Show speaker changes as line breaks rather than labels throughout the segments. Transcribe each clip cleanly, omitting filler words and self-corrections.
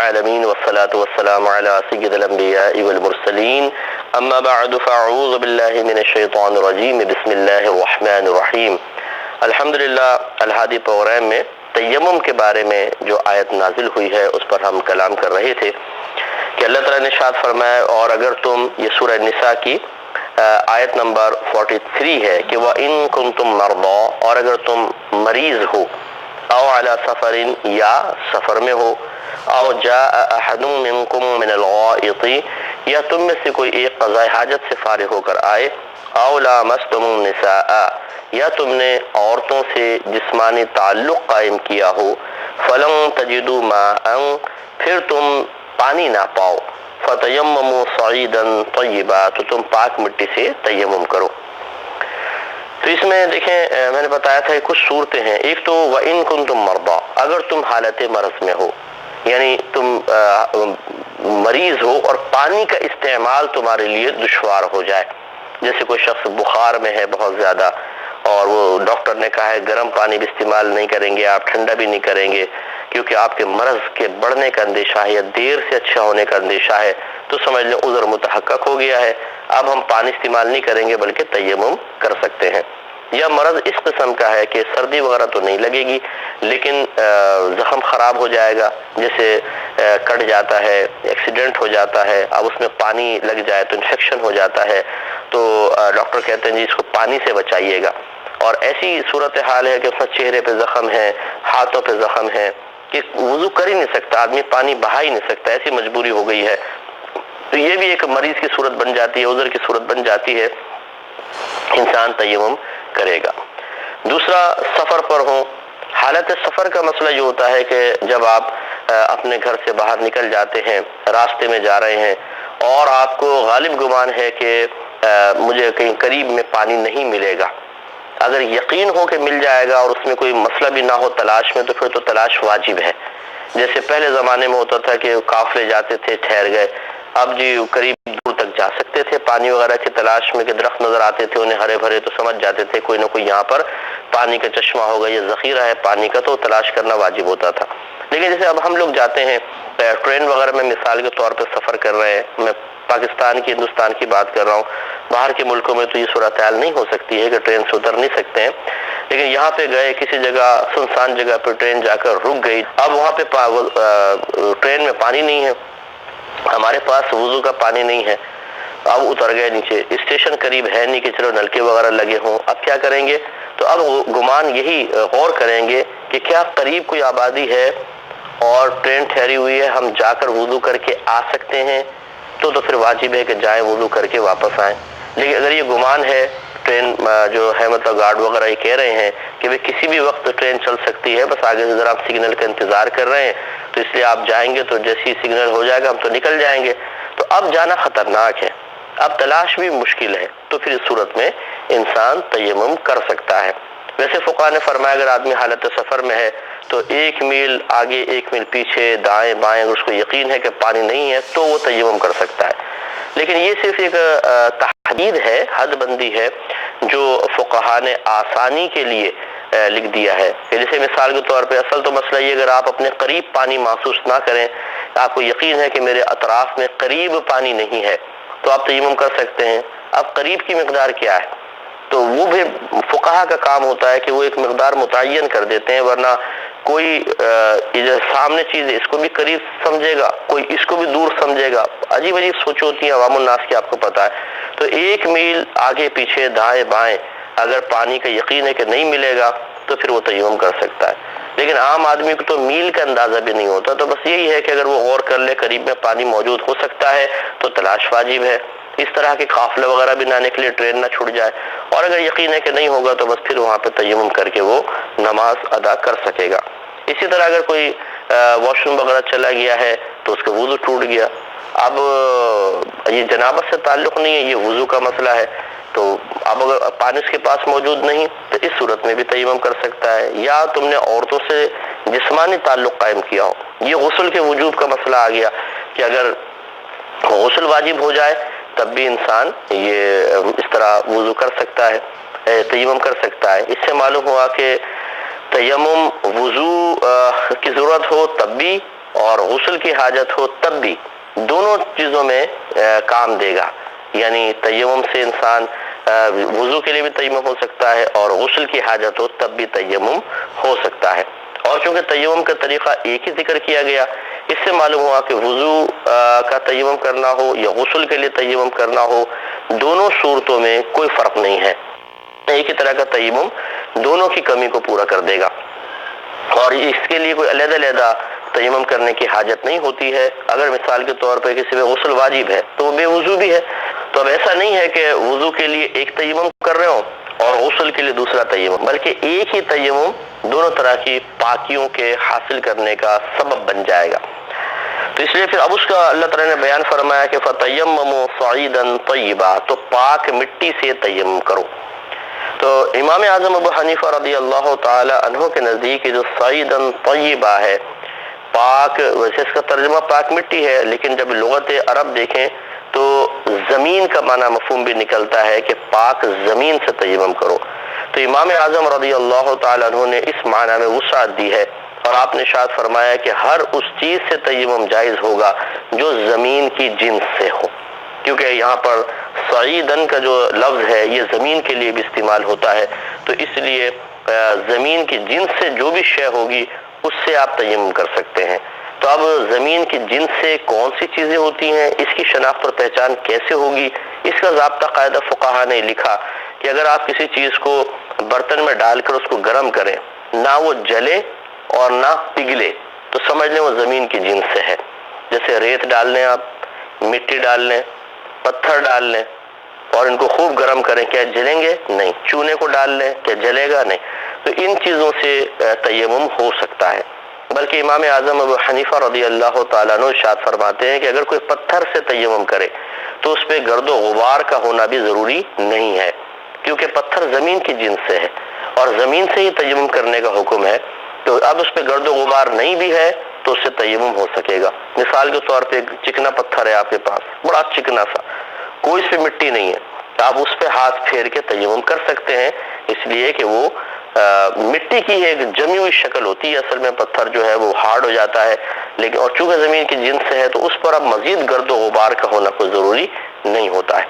العالمین والصلاة والسلام علی سید الانبیاء والمرسلین اما بعد فاعوذ باللہ من الشیطان الرجیم بسم اللہ الرحمن الرحیم۔ الحمدللہ الہادی پروگرام میں تیمم کے بارے میں جو آیت نازل ہوئی ہے اس پر ہم کلام کر رہے تھے کہ اللہ تعالیٰ نے ارشاد فرمایا، اور اگر تم، یہ سورہ نساء کی آیت نمبر 43 ہے کہ وَإِن كُنتُم مَرْضَىٰ، اور اگر تم مریض ہو، او علی سفر، یا سفر میں ہو، او جاء احد منکم من الغائط، یا تم میں سے کوئی ایک قضاء حاجت سے فارغ ہو کر آئے، او لامستم النساء، یا تم نے عورتوں سے جسمانی تعلق قائم کیا ہو، فلن تجدوا ماء، پھر تم پانی نہ پاؤ، فتیمموا صعیدا طیبا، تو تم پاک مٹی سے تیمم کرو۔ تو اس میں دیکھیں، میں نے بتایا تھا کہ کچھ صورتیں ہیں۔ ایک تو وَإِن كُنتُم مَرْضَىٰ، اگر تم حالت مرض میں ہو، یعنی تم مریض ہو اور پانی کا استعمال تمہارے لیے دشوار ہو جائے، جیسے کوئی شخص بخار میں ہے بہت زیادہ، اور وہ ڈاکٹر نے کہا ہے گرم پانی بھی استعمال نہیں کریں گے آپ، ٹھنڈا بھی نہیں کریں گے کیونکہ آپ کے مرض کے بڑھنے کا اندیشہ ہے یا دیر سے اچھا ہونے کا اندیشہ ہے، تو سمجھ لیں عذر متحقق ہو گیا ہے، اب ہم پانی استعمال نہیں کریں گے بلکہ تیمم کر سکتے ہیں۔ یا مرض اس قسم کا ہے کہ سردی وغیرہ تو نہیں لگے گی لیکن زخم خراب ہو جائے گا، جیسے کٹ جاتا ہے، ایکسیڈنٹ ہو جاتا ہے، اب اس میں پانی لگ جائے تو انفیکشن ہو جاتا ہے، تو ڈاکٹر کہتے ہیں جی اس کو پانی سے بچائیے گا۔ اور ایسی صورتحال ہے کہ اس میں چہرے پہ زخم ہے، ہاتھوں پہ زخم ہے کہ وضو کر ہی نہیں سکتا آدمی، پانی بہا ہی نہیں سکتا، ایسی مجبوری ہو گئی ہے، تو یہ بھی ایک مریض کی صورت بن جاتی ہے، عذر کی صورت بن جاتی ہے، انسان تیمم کرے گا۔ دوسرا، سفر پر ہوں، حالت سفر کا مسئلہ یہ ہوتا ہے کہ جب آپ اپنے گھر سے باہر نکل جاتے ہیں، راستے میں جا رہے ہیں اور آپ کو غالب گمان ہے کہ مجھے کہیں قریب میں پانی نہیں ملے گا، اگر یقین ہو کہ مل جائے گا اور اس میں کوئی مسئلہ بھی نہ ہو تلاش میں، تو پھر تو تلاش واجب ہے۔ جیسے پہلے زمانے میں ہوتا تھا کہ قافلے جاتے تھے، ٹھہر گئے، اب جی قریب دور تک جا سکتے تھے پانی وغیرہ کی تلاش میں، کہ درخت نظر آتے تھے انہیں ہرے بھرے، تو سمجھ جاتے تھے کوئی نہ کوئی یہاں پر پانی کا چشمہ ہوگا، یہ ذخیرہ ہے پانی کا، تو تلاش کرنا واجب ہوتا تھا۔ لیکن جیسے اب ہم لوگ جاتے ہیں ٹرین وغیرہ میں، مثال کے طور پہ سفر کر رہے ہیں، میں پاکستان کی، ہندوستان کی بات کر رہا ہوں، باہر کے ملکوں میں تو یہ صورتحال نہیں ہو سکتی ہے کہ ٹرین سے اتر نہیں سکتے ہیں، لیکن یہاں پہ گئے کسی جگہ سنسان جگہ پہ ٹرین جا کر رک گئی، اب وہاں پہ ٹرین میں پانی نہیں ہے، ہمارے پاس وضو کا پانی نہیں ہے، اب اتر گئے نیچے، اسٹیشن قریب ہے نہیں کہ چلو نلکے وغیرہ لگے ہوں، اب کیا کریں گے؟ تو اب گمان یہی غور کریں گے کہ کیا قریب کوئی آبادی ہے اور ٹرین ٹھہری ہوئی ہے، ہم جا کر وضو کر کے آ سکتے ہیں، تو پھر واجب ہے کہ جائیں وضو کر کے واپس آئیں۔ لیکن اگر یہ گمان ہے، ٹرین جو ہے مطلب گارڈ وغیرہ یہ کہہ رہے ہیں کہ وہ کسی بھی وقت ٹرین چل سکتی ہے، بس آگے سے ذرا آپ سگنل کا انتظار کر رہے ہیں، تو اس لیے آپ جائیں گے تو جیسی سگنل ہو جائے گا ہم تو نکل جائیں گے، تو اب جانا خطرناک ہے، اب تلاش بھی مشکل ہے، تو پھر اس صورت میں انسان تیمم کر سکتا ہے۔ ویسے فقہاء نے فرمایا اگر آدمی حالت سفر میں ہے تو 1 میل آگے 1 میل پیچھے، دائیں بائیں، اگر اس کو یقین ہے کہ پانی نہیں ہے تو وہ تیمم کر سکتا ہے۔ لیکن یہ صرف ایک تحدید ہے، حد بندی ہے جو فقہاء نے آسانی کے لیے لکھ دیا ہے، کہ جیسے مثال کے طور پہ اصل تو مسئلہ یہ، اگر آپ اپنے قریب پانی محسوس نہ کریں، آپ کو یقین ہے کہ میرے اطراف میں قریب پانی نہیں ہے، تو آپ تیمم کر سکتے ہیں۔ اب قریب کی مقدار کیا ہے؟ تو وہ بھی فقہا کا کام ہوتا ہے کہ وہ ایک مقدار متعین کر دیتے ہیں، ورنہ کوئی یہ جو سامنے چیز ہے اس کو بھی قریب سمجھے گا، کوئی اس کو بھی دور سمجھے گا، عجیب عجیب سوچ ہوتی ہیں عوام الناس کی، آپ کو پتہ ہے۔ تو 1 میل آگے پیچھے، دائیں بائیں اگر پانی کا یقین ہے کہ نہیں ملے گا تو پھر وہ تیمم کر سکتا ہے۔ لیکن عام آدمی کو تو میل کا اندازہ بھی نہیں ہوتا، تو بس یہی ہے کہ اگر وہ غور کر لے قریب میں پانی موجود ہو سکتا ہے تو تلاش واجب ہے، اس طرح کے قافلے وغیرہ بھی نہ نکلے، ٹرین نہ چھوٹ جائے، اور اگر یقین ہے کہ نہیں ہوگا تو بس پھر وہاں پہ تیمم کر کے وہ نماز ادا کر سکے گا۔ اسی طرح اگر کوئی واش روم وغیرہ چلا گیا ہے تو اس کا وضو ٹوٹ گیا، اب یہ جنابت سے تعلق نہیں ہے، یہ وضو کا مسئلہ ہے، تو اب اگر پانی اس کے پاس موجود نہیں تو اس صورت میں بھی تیمم کر سکتا ہے۔ یا تم نے عورتوں سے جسمانی تعلق قائم کیا ہو، یہ غسل کے وجوب کا مسئلہ آ گیا کہ اگر غسل واجب ہو جائے تب بھی انسان یہ اس طرح وضو کر سکتا ہے، تیمم کر سکتا ہے۔ اس سے معلوم ہوا کہ تیمم وضو کی ضرورت ہو تب بھی اور غسل کی حاجت ہو تب بھی، دونوں چیزوں میں کام دے گا۔ یعنی تیمم سے انسان وضو کے لیے بھی تیمم ہو سکتا ہے، اور غسل کی حاجت ہو تب بھی تیمم ہو سکتا ہے۔ اور چونکہ تیمم کا طریقہ ایک ہی ذکر کیا گیا، اس سے معلوم ہوا کہ وضو کا تیمم کرنا ہو یا غسل کے لیے تیمم کرنا ہو، دونوں صورتوں میں کوئی فرق نہیں ہے، ایک ہی طرح کا تیمم دونوں کی کمی کو پورا کر دے گا، اور اس کے لیے کوئی علیحدہ علیحدہ تیمم کرنے کی حاجت نہیں ہوتی ہے۔ اگر مثال کے طور پہ کسی پہ غسل واجب ہے تو وہ بے وضو بھی ہے، تو اب ایسا نہیں ہے کہ وضو کے لیے ایک تیمم کر رہے ہوں اور غسل کے لیے دوسرا تیمم، بلکہ ایک ہی تیمم دونوں طرح کی پاکیوں کے حاصل کرنے کا سبب بن جائے گا۔ تو اس لیے پھر اب اس کا اللہ تعالیٰ نے بیان فرمایا کہ فَتَيَمَّمُوا صَعِيدًا طَيِّبًا، تو پاک مٹی سے تیمم کرو۔ تو امام اعظم ابو حنیفہ رضی اللہ تعالی عنہ کے نزدیک جو صعیداً طیبہ ہے، پاک، ویسے اس کا ترجمہ پاک مٹی ہے، لیکن جب لغت عرب دیکھیں تو زمین کا معنی مفہوم بھی نکلتا ہے کہ پاک زمین سے تیمم کرو۔ تو امام اعظم رضی اللہ تعالی عنہ نے اس معنی میں وسعت دی ہے، اور آپ نے ارشاد فرمایا کہ ہر اس چیز سے تیمم جائز ہوگا جو زمین کی جنس سے ہو، کیونکہ یہاں پر صعیدن کا جو لفظ ہے یہ زمین کے لیے بھی استعمال ہوتا ہے، تو اس لیے زمین کی جنس سے جو بھی شے ہوگی اس سے آپ تیمم کر سکتے ہیں۔ تو اب زمین کی جنس سے کون سی چیزیں ہوتی ہیں، اس کی شناخت اور پہچان کیسے ہوگی، اس کا ضابطہ قاعدہ فقہا نے لکھا کہ اگر آپ کسی چیز کو برتن میں ڈال کر اس کو گرم کریں، نہ وہ جلے اور نہ پگھلے، تو سمجھ لیں وہ زمین کی جنس سے ہے۔ جیسے ریت ڈال لیں، آپ مٹی ڈال لیں، پتھر ڈال لیں اور ان کو خوب گرم کریں، کیا جلیں گے؟ نہیں۔ چونے کو ڈال لیں، کیا جلے گا؟ نہیں۔ تو ان چیزوں سے تیمم ہو سکتا ہے۔ بلکہ امام اعظم ابو حنیفہ رضی اللہ تعالیٰ عنہ ارشاد فرماتے ہیں کہ اگر کوئی پتھر سے تیمم کرے تو اس پہ گرد و غبار کا ہونا بھی ضروری نہیں ہے، کیونکہ پتھر زمین کی جنس سے ہے اور زمین سے ہی تیمم کرنے کا حکم ہے۔ تو اب اس پہ گرد و غبار نہیں بھی ہے تو اس سے تیمم ہو سکے گا۔ مثال کے طور پہ ایک چکنا پتھر ہے آپ کے پاس، بڑا چکنا سا، کوئی اس پہ مٹی نہیں ہے، آپ اس پہ ہاتھ پھیر کے تیمم کر سکتے ہیں، اس لیے کہ وہ مٹی کی ایک جمی ہوئی شکل ہوتی ہے، اصل میں پتھر جو ہے وہ ہارڈ ہو جاتا ہے، لیکن اور چونکہ زمین کی جنس سے ہے تو اس پر اب مزید گرد و غبار کا ہونا کوئی ضروری نہیں ہوتا ہے۔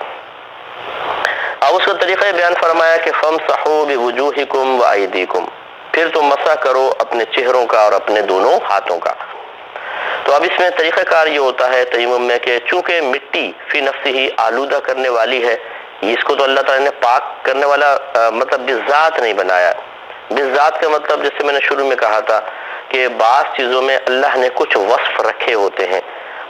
اب اس کا طریقہ بیان فرمایا کہ فَامْسَحُوا بِوُجُوهِكُمْ وَأَيْدِيكُمْ، پھر تم مسح کرو اپنے چہروں کا اور اپنے دونوں ہاتھوں کا۔ تو اب اس میں طریقہ کار یہ ہوتا ہے تیمم میں کہ چونکہ مٹی فی نفسی ہی آلودہ کرنے والی ہے، اس کو تو اللہ تعالیٰ نے پاک کرنے والا مطلب بذات نہیں بنایا۔ بذات کا مطلب جیسے میں نے شروع میں کہا تھا کہ بعض چیزوں میں اللہ نے کچھ وصف رکھے ہوتے ہیں،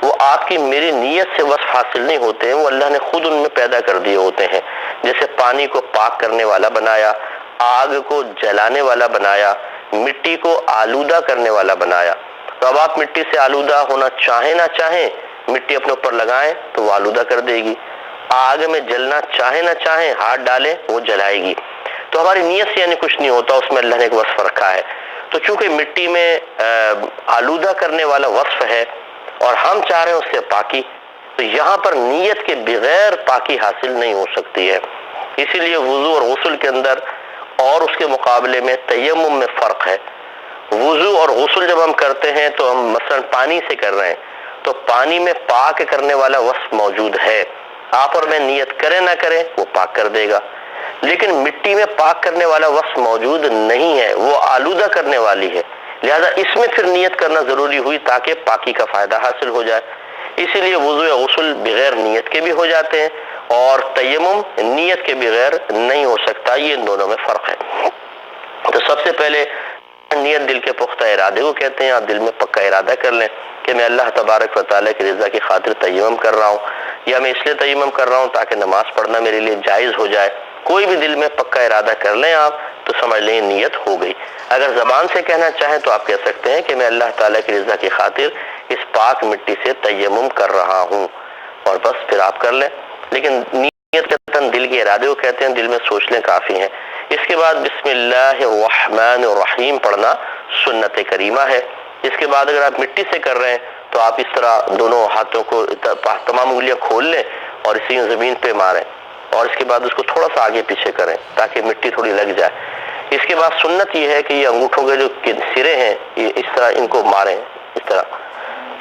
وہ آپ کی میری نیت سے وصف حاصل نہیں ہوتے ہیں، وہ اللہ نے خود ان میں پیدا کر دیے ہوتے ہیں۔ جیسے پانی کو پاک کرنے والا بنایا، آگ کو جلانے والا بنایا، مٹی کو آلودہ کرنے والا بنایا۔ تو اب آپ مٹی سے آلودہ ہونا چاہیں نہ چاہیں، مٹی اپنے اوپر لگائیں تو وہ آلودہ کر دے گی، آگ میں جلنا چاہیں نہ چاہیں، ہاتھ ڈالیں وہ جلائے گی۔ تو ہماری نیت سے یعنی کچھ نہیں ہوتا، اس میں اللہ نے ایک وصف رکھا ہے۔ تو چونکہ مٹی میں آلودہ کرنے والا وصف ہے اور ہم چاہ رہے ہیں اس سے پاکی، تو یہاں پر نیت کے بغیر پاکی حاصل نہیں ہو سکتی ہے۔ اسی لیے وضو اور غسل کے اندر اور اس کے مقابلے میں تیمم میں فرق ہے۔ وضو اور غسل جب ہم کرتے ہیں تو ہم مثلا پانی سے کر رہے ہیں تو پانی میں پاک کرنے والا وصف موجود ہے، آپ اور میں نیت کریں نہ کریں وہ پاک کر دے گا، لیکن مٹی میں پاک کرنے والا وصف موجود نہیں ہے، وہ آلودہ کرنے والی ہے، لہذا اس میں پھر نیت کرنا ضروری ہوئی تاکہ پاکی کا فائدہ حاصل ہو جائے۔ اسی لیے وضو یا غسل بغیر نیت کے بھی ہو جاتے ہیں اور تیمم نیت کے بغیر نہیں ہو سکتا، یہ ان دونوں میں فرق ہے۔ تو سب سے پہلے نیت دل کے پختہ ارادے کو کہتے ہیں، آپ دل میں پکا ارادہ کر لیں کہ میں اللہ تبارک و تعالیٰ کی رضا کی خاطر تیمم کر رہا ہوں، یا میں اس لیے تیمم کر رہا ہوں تاکہ نماز پڑھنا میرے لیے جائز ہو جائے۔ کوئی بھی دل میں پکا ارادہ کر لیں آپ تو سمجھ لیں نیت ہو گئی۔ اگر زبان سے کہنا چاہیں تو آپ کہہ سکتے ہیں کہ میں اللہ تعالیٰ کی رضا کی خاطر اس پاک مٹی سے تیمم کر رہا ہوں، اور بس پھر آپ کر لیں۔ لیکن نیت کا دل کے ارادے کو کہتے ہیں، دل میں سوچ لیں کافی ہیں۔ اس کے بعد بسم اللہ الرحمن الرحیم پڑھنا سنت کریمہ ہے۔ اس کے بعد اگر آپ مٹی سے کر رہے ہیں تو آپ اس طرح دونوں ہاتھوں کو تمام انگلیاں کھول لیں اور اسی زمین پہ ماریں، اور اس کے بعد اس کو تھوڑا سا آگے پیچھے کریں تاکہ مٹی تھوڑی لگ جائے۔ اس کے بعد سنت یہ ہے کہ یہ انگوٹھوں کے جو سرے ہیں یہ اس طرح ان کو ماریں، اس طرح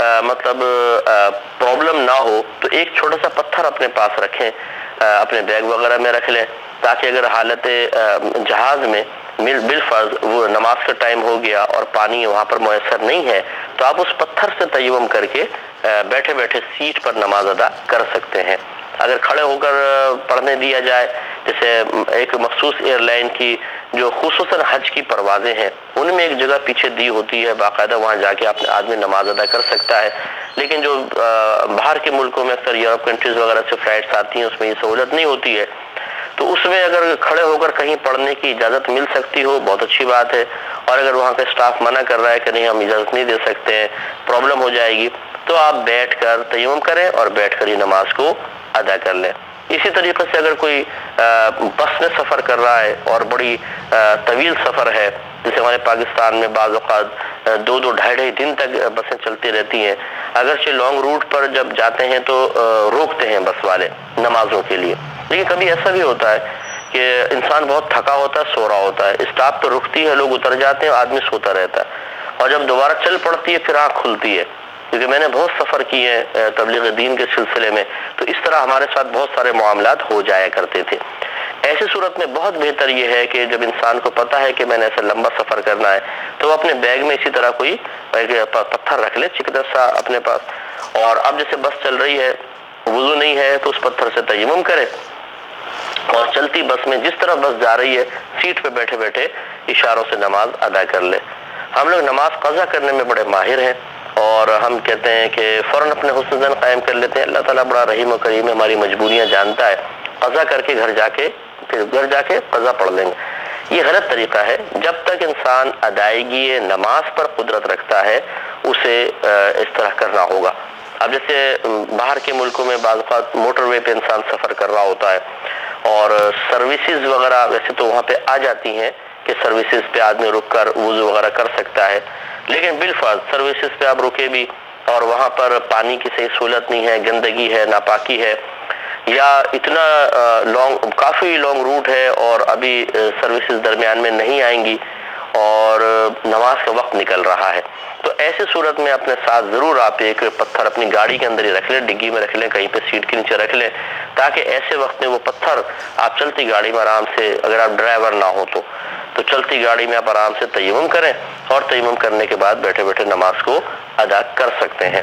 مطلب پرابلم نہ ہو تو ایک چھوٹا سا پتھر اپنے پاس رکھیں، اپنے بیگ وغیرہ میں رکھ لیں، تاکہ اگر حالت جہاز میں بالفرض وہ نماز کا ٹائم ہو گیا اور پانی وہاں پر میسر نہیں ہے تو آپ اس پتھر سے تیمم کر کے بیٹھے بیٹھے سیٹ پر نماز ادا کر سکتے ہیں۔ اگر کھڑے ہو کر پڑھنے دیا جائے، جیسے ایک مخصوص ایئر لائن کی جو خصوصاً حج کی پروازیں ہیں ان میں ایک جگہ پیچھے دی ہوتی ہے باقاعدہ، وہاں جا کے آدمی نماز ادا کر سکتا ہے، لیکن جو باہر کے ملکوں میں اکثر یورپ کنٹریز وغیرہ سے فلائٹس آتی ہیں اس میں یہ سہولت نہیں ہوتی ہے، تو اس میں اگر کھڑے ہو کر کہیں پڑھنے کی اجازت مل سکتی ہو بہت اچھی بات ہے، اور اگر وہاں کا اسٹاف منع کر رہا ہے کہ نہیں ہم اجازت نہیں دے سکتے ہیں، پرابلم ہو جائے گی، تو آپ بیٹھ کر تیمم کریں اور بیٹھ کر ہی نماز کو ادا کر لیں۔ اسی طریقے سے اگر کوئی بس میں سفر کر رہا ہے اور بڑی طویل سفر ہے، جیسے ہمارے پاکستان میں بعض اوقات 2-2 دن تک بسیں چلتی رہتی ہیں، اگرچہ لانگ روٹ پر جب جاتے ہیں تو روکتے ہیں بس والے نمازوں کے لیے، لیکن کبھی ایسا بھی ہوتا ہے کہ انسان بہت تھکا ہوتا ہے، سو رہا ہوتا ہے، اسٹاپ تو رکتی ہے، لوگ اتر جاتے ہیں، آدمی سوتا رہتا ہے، اور جب دوبارہ چل پڑتی ہے پھر آنکھ کھلتی ہے، کیونکہ میں نے بہت سفر کیے ہیں تبلیغ دین کے سلسلے میں، تو اس طرح ہمارے ساتھ بہت سارے معاملات ہو جایا کرتے تھے۔ ایسی صورت میں بہت بہتر یہ ہے کہ جب انسان کو پتہ ہے کہ میں نے ایسا لمبا سفر کرنا ہے تو وہ اپنے بیگ میں اسی طرح کوئی پتھر رکھ لے چکنا سا اپنے پاس، اور اب جیسے بس چل رہی ہے، وضو نہیں ہے تو اس پتھر سے تیمم کرے، اور چلتی بس میں جس طرح بس جا رہی ہے سیٹ پہ بیٹھے بیٹھے اشاروں سے نماز ادا کر لے۔ ہم لوگ نماز قضا کرنے میں بڑے ماہر ہیں، اور ہم کہتے ہیں کہ فوراً اپنے حسن زن قائم کر لیتے ہیں، اللہ تعالیٰ بڑا رحیم و کریم ہے، ہماری مجبوریاں جانتا ہے، قضا کر کے پھر گھر جا کے قضا پڑھ لیں گے۔ یہ غلط طریقہ ہے۔ جب تک انسان ادائیگی نماز پر قدرت رکھتا ہے اسے اس طرح کرنا ہوگا۔ اب جیسے باہر کے ملکوں میں بعض اوقات موٹر وے پہ انسان سفر کر رہا ہوتا ہے، اور سروسز وغیرہ ویسے تو وہاں پہ آ جاتی ہیں کہ سروسز پہ آدمی رک کر وضو وغیرہ کر سکتا ہے، لیکن بالفرض سروسز پہ آپ رکے بھی اور وہاں پر پانی کی صحیح سہولت نہیں ہے، گندگی ہے، ناپاکی ہے، یا اتنا کافی لانگ روٹ ہے اور ابھی سروسز درمیان میں نہیں آئیں گی اور نماز کا وقت نکل رہا ہے، تو ایسے صورت میں اپنے ساتھ ضرور آپ ایک پتھر اپنی گاڑی کے اندر ہی رکھ لیں، ڈگی میں رکھ لیں، کہیں پہ سیٹ کے نیچے رکھ لیں، تاکہ ایسے وقت میں وہ پتھر آپ چلتی گاڑی میں آرام سے، اگر آپ ڈرائیور نہ ہو تو چلتی گاڑی میں آپ آرام سے تیمم کریں، اور تیمم کرنے کے بعد بیٹھے بیٹھے نماز کو ادا کر سکتے ہیں۔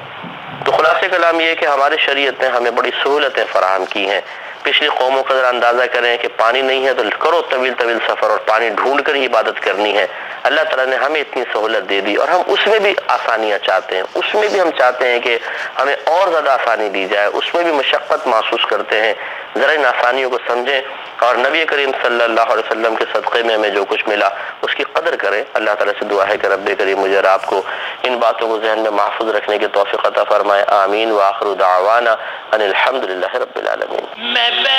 تو خلاصہ کلام یہ ہے کہ ہماری شریعت نے ہمیں بڑی سہولتیں فراہم کی ہیں۔ پچھلی قوموں کا ذرا اندازہ کریں کہ پانی نہیں ہے تو کرو طویل سفر اور پانی ڈھونڈ کر ہی عبادت کرنی ہے۔ اللہ تعالیٰ نے ہمیں اتنی سہولت دے دی، اور ہم اس میں بھی آسانیاں چاہتے ہیں، اس میں بھی ہم چاہتے ہیں کہ ہمیں اور زیادہ آسانی دی جائے، اس میں بھی مشقت محسوس کرتے ہیں۔ ذرا ان آسانیوں کو سمجھیں، اور نبی کریم صلی اللہ علیہ وسلم کے صدقے میں ہمیں جو کچھ ملا اس کی قدر کریں۔ اللہ تعالیٰ سے دعا ہے کہ رب کریم مجھے اور آپ کو ان باتوں کو ذہن میں محفوظ رکھنے کی توفیق عطا فرمائے۔ آمین۔ وآخر دعوانا ان الحمد للہ رب العالمین۔